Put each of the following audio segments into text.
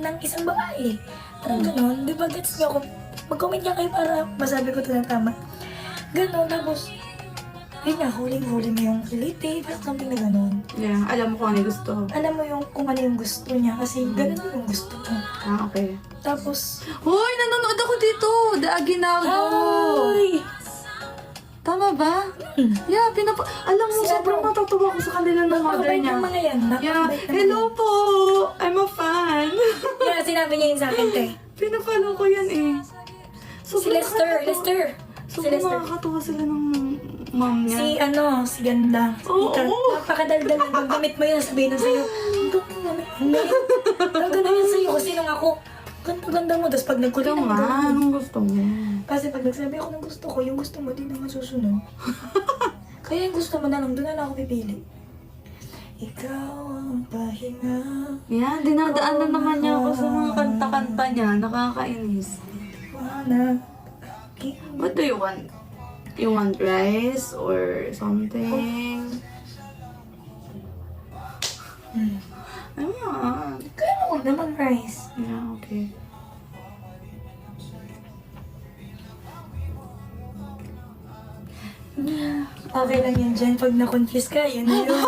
ng isang babae. Parang ganon. Di ba gets niyo ako? Mag-comment nga kayo para masabi ko ito ng tama. Ganon. Tapos, yun nga, huling-huli mo yung relative, something na ganon. Yeah, alam mo kung ano yung gusto. Alam mo yung kung ano yung gusto niya kasi ganon yung gusto mo. Ah, okay. Tapos, Hoy, nanonood ako dito! The Aguinaldo! ay! Tama ba? Yeah, alam mo, Si sobrang ano? natutuwa ko sa kanila ng mother Napakabait niya. ng mga yan. Yeah, Napakabait ng hello mga po! I'm a fan! yan. Yeah, sinabi niya yun sa akin, te. Pinapalo ko yan eh. Si Lester, Lester. Si Sobrang Lester. nakakatuwa sila ng mom niya. Si Ganda. Oo, Ika, oo. napakadaldal na pag gamit mo yun, sabihin na sa'yo, ang ganda yan sa'yo kasi nung ako, ganda mo, tapos pag nagkulit Ikaw nga, anong gusto mo? Kasi pag nagsabi ako ng gusto ko, yung gusto mo, di naman susunod. Kaya yung gusto mo na lang, doon na lang ako pipili. Ikaw ang pahinga. Yan, dinadaan na naman niya ako sa mga kanta-kanta niya. Nakakainis. Wanna. What do you want? You want rice or something? I want. Kaya mo naman rice. Yeah, okay. Okay lang yan dyan. Pag na-confuse ka, yun na yun.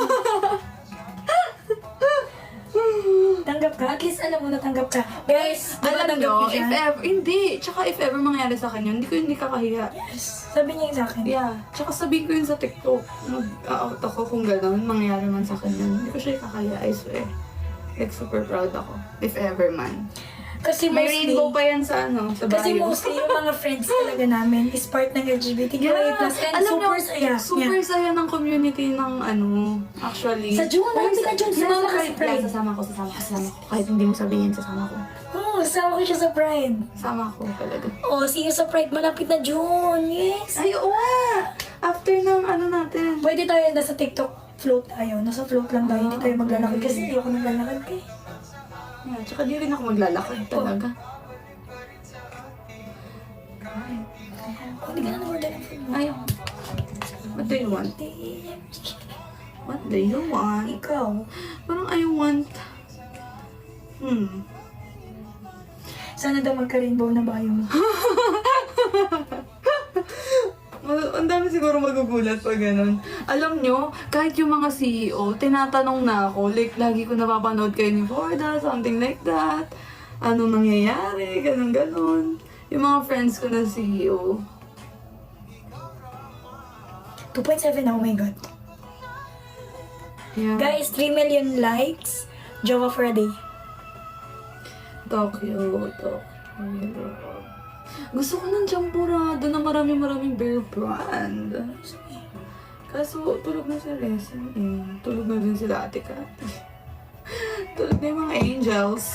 Tanggap ka? At least alam mo na tanggap ka. Guys, Alam tanggap nyo, ko siya. if ever, hindi. Tsaka if ever mangyari sa akin yun, hindi kakahiya. Yes. Sabi niya yun sa akin. Yeah. Tsaka sabihin ko yun sa TikTok. Mag-out ako kung gano'n, mangyari man sa akin yun. Hindi ko siya kakahiya, I swear. Like, super proud ako. If ever man. Kasi May mostly, rainbow pa yan sa ano, sa kasi bio. mostly yung mga friends talaga namin is part ng LGBTQIA+. Yeah. And Alam super nyo, saya. super saya ng community ng ano, actually. Sa June, happy ka June, sumama ka sa Pride. Sasama ko. Kahit hindi mo sabihin, sasama ko. Oo, sama ko siya sa Pride. Sama ko talaga. Oo, see you sa Pride. Malapit na June. Yes. Ay, oo nga! After ng ano natin. Pwede tayo nasa TikTok float tayo. Nasa float lang tayo. Hindi tayo maglalakad kasi hindi ako naglalakad kay. Yeah, tsaka di rin ako maglalakad talaga. Oh, hindi ka na nag-order ng food mo. Ay, what do you want? What do you want? Ikaw. Parang I want... Sana daw magka-rainbow na bayo mo. Ang dami siguro magugulat pag ganun. Alam nyo, kahit yung mga CEO, tinatanong na ako, like, lagi ko napapanood kayo ni Borda, something like that. Anong nangyayari, ganun. Yung mga friends ko na CEO. 2.7 na, oh my God. Yeah. Guys, 3 million likes. Jowa for a day. Tokyo. Gusto ko ng champurado na maraming bear brand. Kaso, tulog na si Resen eh. Tulog na din sila Ate Kat. Tulog na yung mga angels.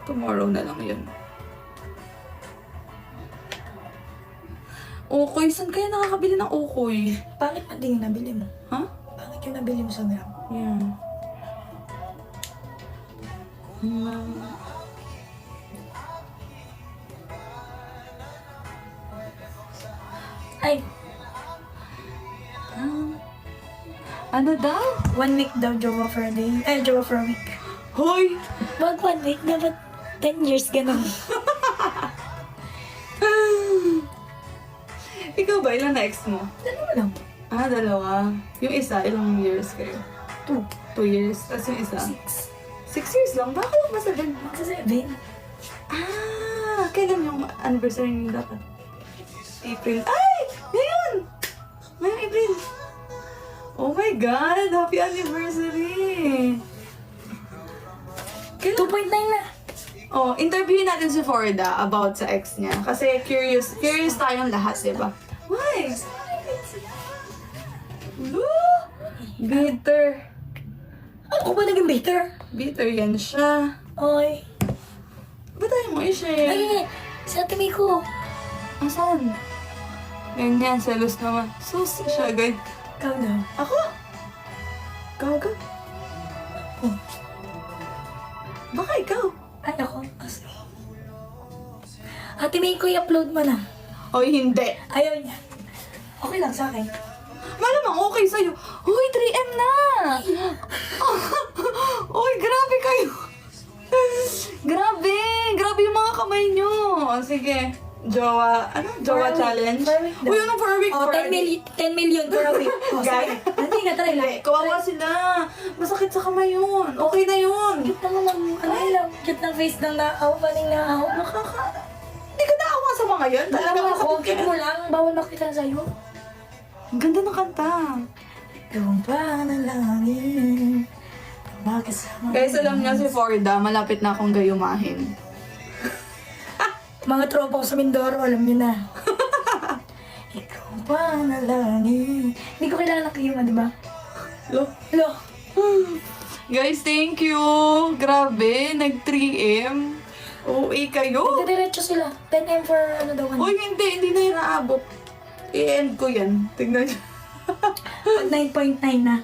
Tomorrow na lang yun. Okoy, saan kaya nakakabili ng okoy? Pangit pa din yung nabili mo. Ha? Pangit yung nabili mo sa gram. Yeah. Ay, Ano daw? 1 week daw jowa for a day. Ay, jowa for a week. Hoy! Wag 1 week, dapat 10 years ganun. Ikaw ba? Ilan na ex mo? Dalawa lang. Ah, dalawa. Yung isa, ilang years kayo? 2. 2 years. Tapos yung isa? 6. 6 years lang? Bakit ba 7? Magsa 7. Ah! Kailan yung anniversary niyo dapat? April. Ay! Ngayon! Ngayong April. Oh my God! Happy anniversary! 2.9 na. Oh, interviewin natin si Forda about sa ex niya. Kasi curious tayong lahat, diba? Why? Woo! Bitter. Ako ba naging bitter? Bitter yan siya. Oy. Ba't tayo mo i-share? Ay, sa ate ko. Asan? Ganyan, selos naman. Sus siya, guys. Ikaw daw. Ako? Gaga? Oh. Baka ikaw? Ay, ako. Ate May ko, i-upload mo na. Oy, hindi. Ayaw niya. Okay lang sa akin. Malamang okay sa'yo. Uy, 3M na! Uy, grabe kamay nyo. O, sige. Jowa, Jowa For a week. challenge? For a week daw. Uy, ano for a week? Oh, For a 10 week. million, 10 million for a week. Oh, Guys. sige. Hindi nga, try lang. Kawawa sila. Masakit sa kamay yun. Okay na yun. Cute naman ang, ano yun lang, cute ng face ng naaw, paning naaw. Hindi ka naawa sa mga yan. Talaga Alam ako, masakit cute ka. mo lang, bawal makita sa'yo. Ang ganda ng kanta. Ikaw ba nalangin? Makasama. Guys, alam niyo si Forda, malapit na akong gayumahin. Mga tropa ko sa Mindoro, alam niyo na. Ikaw ba nalangin? Hindi ko kailangan nakiyuma, di ba? Lo. Hello? Guys, thank you. Grabe, nag-3M. OA kayo. Diretso sila. 10M for ano daw. Uy, hindi na yun naabot. I-end ko yan. Tignan niyo. Pag 9.9 na.